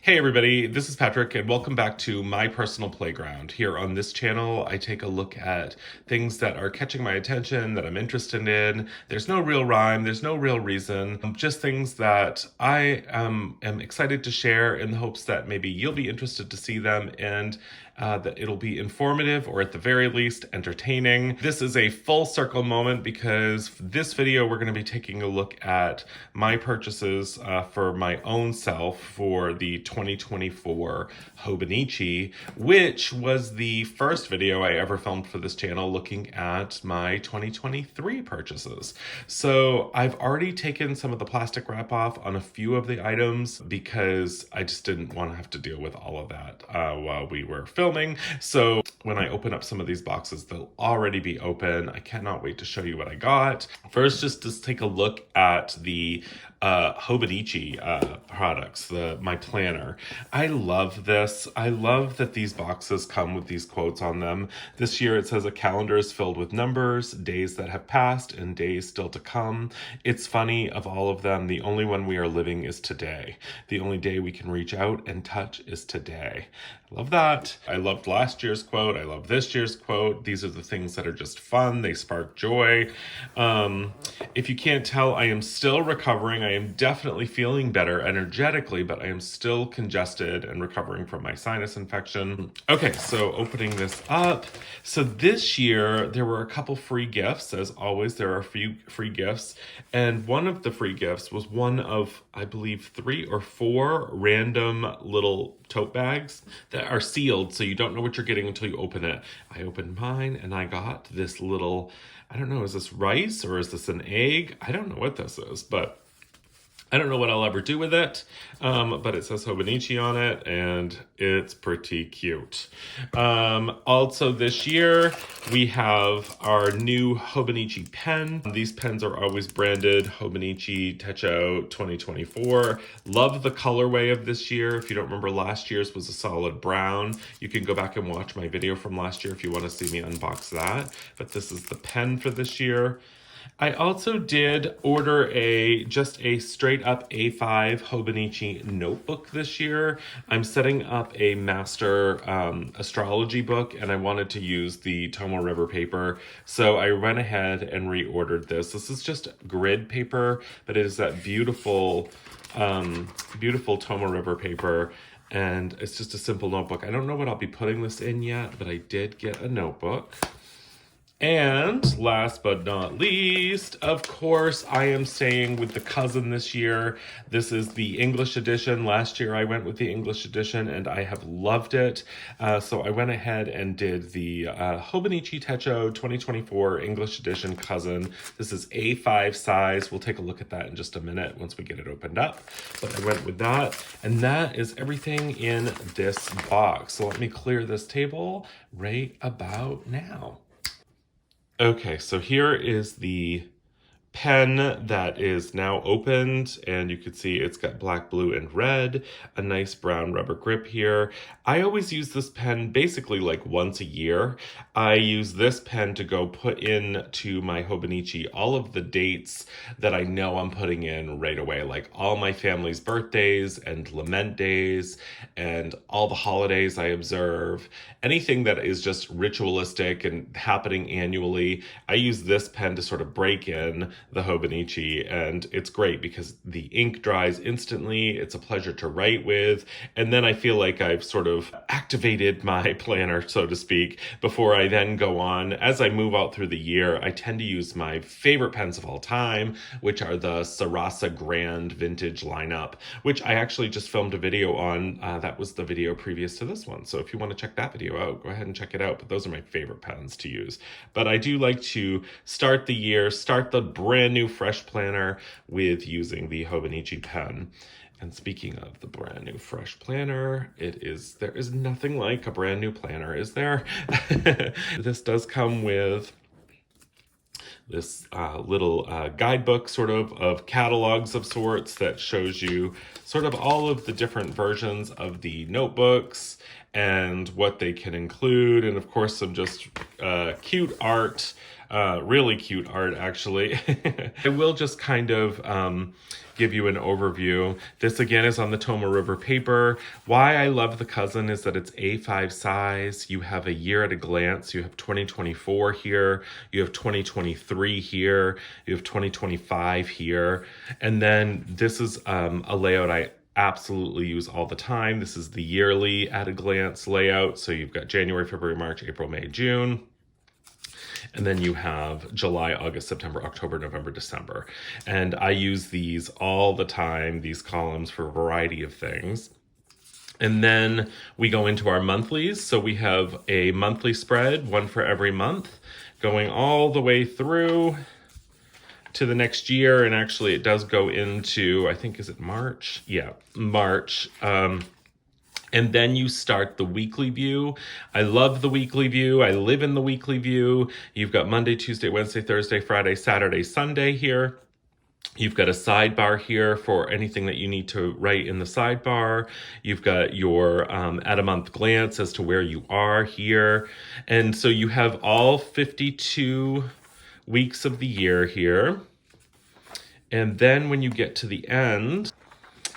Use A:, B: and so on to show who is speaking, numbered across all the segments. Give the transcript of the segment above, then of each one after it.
A: Hey everybody, this is Patrick and welcome back to my personal playground. Here on this channel, I take a look at things that are catching my attention, that I'm interested in. There's no real rhyme, there's no real reason, just things that I am excited to share in the hopes that maybe you'll be interested to see them and that it'll be informative or at the very least entertaining. This is a full circle moment because this video we're going to be taking a look at my purchases for my own self for the 2024 Hobonichi, which was the first video I ever filmed for this channel looking at my 2023 purchases. So I've already taken some of the plastic wrap off on a few of the items because I just didn't want to have to deal with all of that while we were filming. So when I open up some of these boxes, they'll already be open. I cannot wait to show you what I got. First, just take a look at the Hobonichi products, my planner. I love this. I love that these boxes come with these quotes on them. This year it says a calendar is filled with numbers, days that have passed and days still to come. It's funny, of all of them, the only one we are living is today. The only day we can reach out and touch is today. I love that. I loved last year's quote. I love this year's quote. These are the things that are just fun. They spark joy. If you can't tell, I am still recovering. I am definitely feeling better energetically, but I am still congested and recovering from my sinus infection. Okay, so opening this up. So this year, there were a couple free gifts. As always, there are a few free gifts. And one of the free gifts was one of, I believe, 3 or 4 random little tote bags that are sealed, so you don't know what you're getting until you open it. I opened mine and I got this little, I don't know, is this rice or is this an egg? I don't know what this is, but I don't know what I'll ever do with it, but it says Hobonichi on it, and it's pretty cute. Also this year, we have our new Hobonichi pen. These pens are always branded Hobonichi Techo 2024. Love the colorway of this year. If you don't remember, last year's was a solid brown. You can go back and watch my video from last year if you want to see me unbox that. But this is the pen for this year. I also did order just a straight up A5 Hobonichi notebook this year. I'm setting up a master astrology book and I wanted to use the Tomoe River paper. So I went ahead and reordered this. This is just grid paper, but it is that beautiful, beautiful Tomoe River paper. And it's just a simple notebook. I don't know what I'll be putting this in yet, but I did get a notebook. And last but not least, of course, I am staying with the cousin this year. This is the English edition. Last year I went with the English edition and I have loved it. So I went ahead and did the Hobonichi Techo 2024 English edition cousin. This is A5 size. We'll take a look at that in just a minute once we get it opened up. But I went with that. And that is everything in this box. So let me clear this table right about now. Okay, so here is the pen that is now opened, and you can see it's got black, blue, and red, a nice brown rubber grip here. I always use this pen basically like once a year. I use this pen to go put in to my Hobonichi all of the dates that I know I'm putting in right away, like all my family's birthdays and lament days and all the holidays I observe. Anything that is just ritualistic and happening annually, I use this pen to sort of break in the Hobonichi, and it's great because the ink dries instantly. It's a pleasure to write with, and then I feel like I've sort of activated my planner, so to speak, before I then go on. As I move out through the year, I tend to use my favorite pens of all time, which are the Sarasa Grand Vintage lineup, which I actually just filmed a video on. That was the video previous to this one, so if you want to check that video out, go ahead and check it out. But those are my favorite pens to use. But I do like to start the year, start the brand new fresh planner with using the Hobonichi pen. And speaking of the brand new fresh planner, there is nothing like a brand new planner, is there? This does come with this little guidebook sort of catalogs of sorts that shows you sort of all of the different versions of the notebooks and what they can include, and of course some just cute art Really cute art, actually. I will just kind of give you an overview. This again is on the Toma River paper. Why I love the Cousin is that it's A5 size. You have a year at a glance. You have 2024 here. You have 2023 here. You have 2025 here. And then this is a layout I absolutely use all the time. This is the yearly at a glance layout. So you've got January, February, March, April, May, June. And then you have July, August, September, October, November, December. And I use these all the time, these columns, for a variety of things. And then we go into our monthlies. So we have a monthly spread, one for every month, going all the way through to the next year. And actually it does go into, I think, is it March? Yeah, March. And then you start the weekly view. I love the weekly view. I live in the weekly view. You've got Monday, Tuesday, Wednesday, Thursday, Friday, Saturday, Sunday here. You've got a sidebar here for anything that you need to write in the sidebar. You've got your at a month glance as to where you are here. And so you have all 52 weeks of the year here. And then when you get to the end,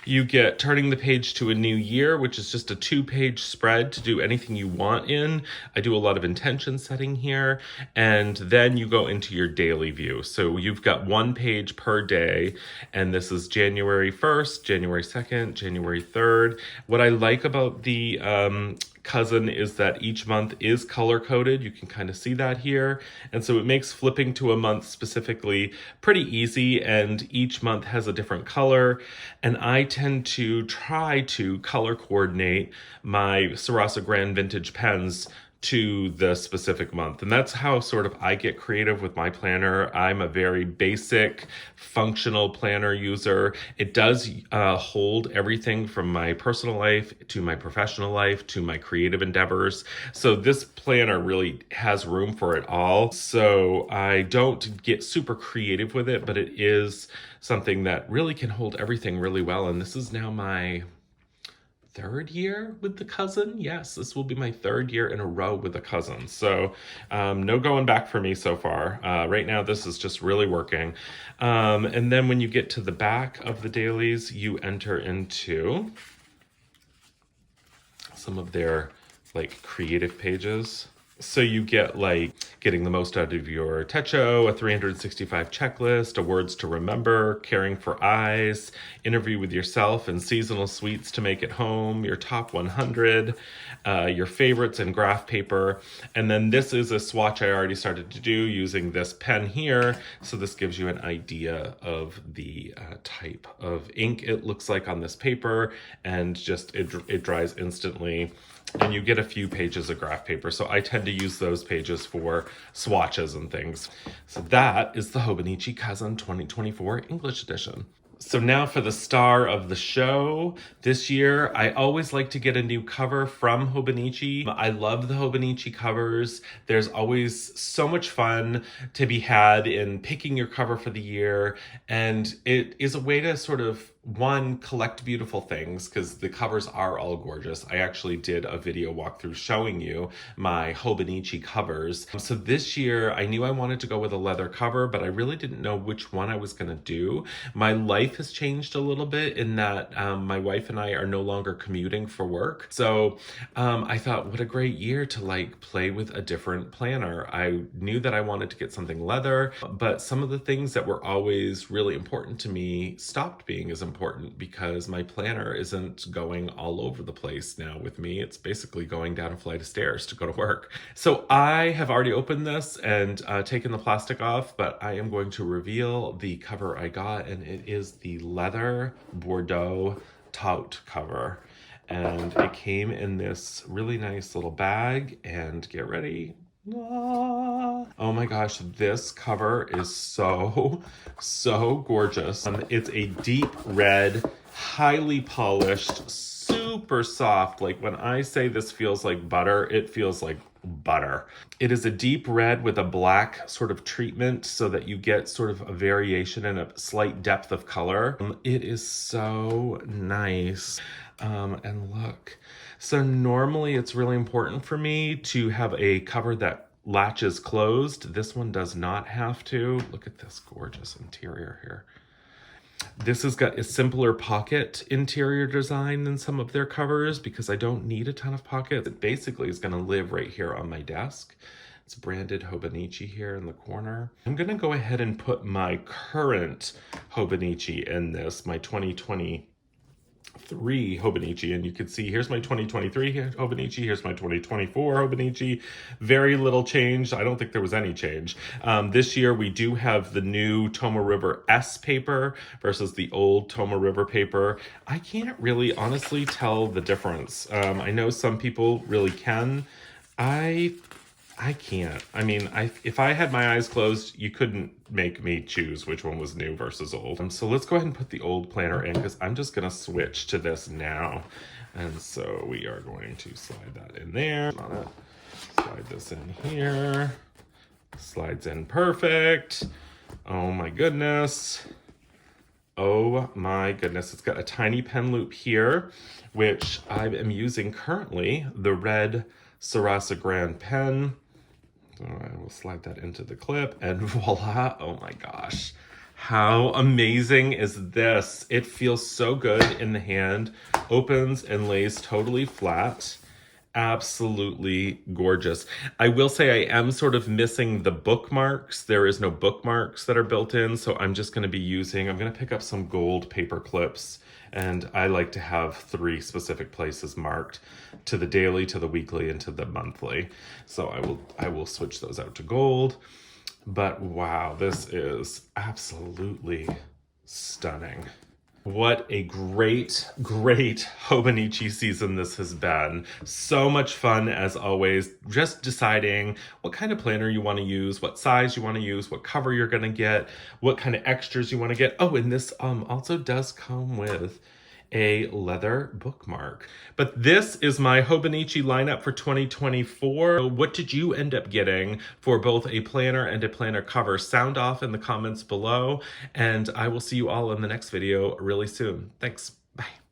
A: you get turning the page to a new year, which is just a 2-page spread to do anything you want in. I do a lot of intention setting here. And then you go into your daily view. So you've got 1 page per day. And this is January 1st, January 2nd, January 3rd. What I like about the Cousin is that each month is color coded. You can kind of see that here. And so it makes flipping to a month specifically pretty easy, and each month has a different color. And I tend to try to color coordinate my Sarasa Grand Vintage pens to the specific month. And that's how sort of I get creative with my planner. I'm a very basic functional planner user. It does hold everything from my personal life to my professional life to my creative endeavors. So this planner really has room for it all. So I don't get super creative with it, but it is something that really can hold everything really well. And this is now my 3rd year with the Cousin. Yes, this will be my 3rd year in a row with the Cousin. So no going back for me so far. Right now, this is just really working. And then when you get to the back of the dailies, you enter into some of their like creative pages. So you get like getting the most out of your techo, a 365 checklist, a words to remember, caring for eyes, interview with yourself, and seasonal sweets to make it home, your top 100, your favorites and graph paper. And then this is a swatch I already started to do using this pen here. So this gives you an idea of the type of ink it looks like on this paper, and just it dries instantly. And you get a few pages of graph paper. So I tend to use those pages for swatches and things. So that is the Hobonichi Cousin 2024 English edition. So now for the star of the show. This year, I always like to get a new cover from Hobonichi. I love the Hobonichi covers. There's always so much fun to be had in picking your cover for the year. And it is a way to sort of, one, collect beautiful things, because the covers are all gorgeous. I actually did a video walkthrough showing you my Hobonichi covers. So this year, I knew I wanted to go with a leather cover, but I really didn't know which one I was going to do. My life has changed a little bit in that my wife and I are no longer commuting for work. So I thought, what a great year to like play with a different planner. I knew that I wanted to get something leather, but some of the things that were always really important to me stopped being as important because my planner isn't going all over the place now with me. It's basically going down a flight of stairs to go to work. So I have already opened this and taken the plastic off, but I am going to reveal the cover I got, and it is the leather Bordeaux tout cover. And it came in this really nice little bag, and get ready. Oh my gosh, this cover is so gorgeous. It's a deep red, highly polished, super soft. Like when I say this feels like butter, it feels like butter. It is a deep red with a black sort of treatment so that you get sort of a variation and a slight depth of color. It is so nice. And look, so normally it's really important for me to have a cover that latches closed. This one does not have to. Look at this gorgeous interior here. This has got a simpler pocket interior design than some of their covers because I don't need a ton of pockets. It basically is going to live right here on my desk. It's branded Hobonichi here in the corner. I'm going to go ahead and put my current Hobonichi in this, my 2023 Hobonichi, and you can see here's my 2023 Hobonichi, here's my 2024 Hobonichi. Very little change. I don't think there was any change. This year we do have the new Tomoe River S paper versus the old Tomoe River paper. I can't really honestly tell the difference. I know some people really can. I can't. I mean, if I had my eyes closed, you couldn't make me choose which one was new versus old. So let's go ahead and put the old planner in because I'm just going to switch to this now. And so we are going to slide that in there. Slide this in here. Slides in perfect. Oh my goodness. Oh my goodness. It's got a tiny pen loop here, which I am using currently, the red Sarasa Grand pen. So I will slide that into the clip and voila. Oh my gosh. How amazing is this? It feels so good in the hand. Opens and lays totally flat. Absolutely gorgeous. I will say I am sort of missing the bookmarks. There is no bookmarks that are built in, so I'm just going to be I'm going to pick up some gold paper clips, and I like to have 3 specific places marked, to the daily, to the weekly, and to the monthly. So I will switch those out to gold. But wow, this is absolutely stunning. What a great, great Hobonichi season this has been. So much fun as always, just deciding what kind of planner you want to use, what size you want to use, what cover you're going to get, what kind of extras you want to get. Oh, and this also does come with a leather bookmark. But this is my Hobonichi lineup for 2024. What did you end up getting for both a planner and a planner cover? Sound off in the comments below, and I will see you all in the next video really soon. Thanks. Bye.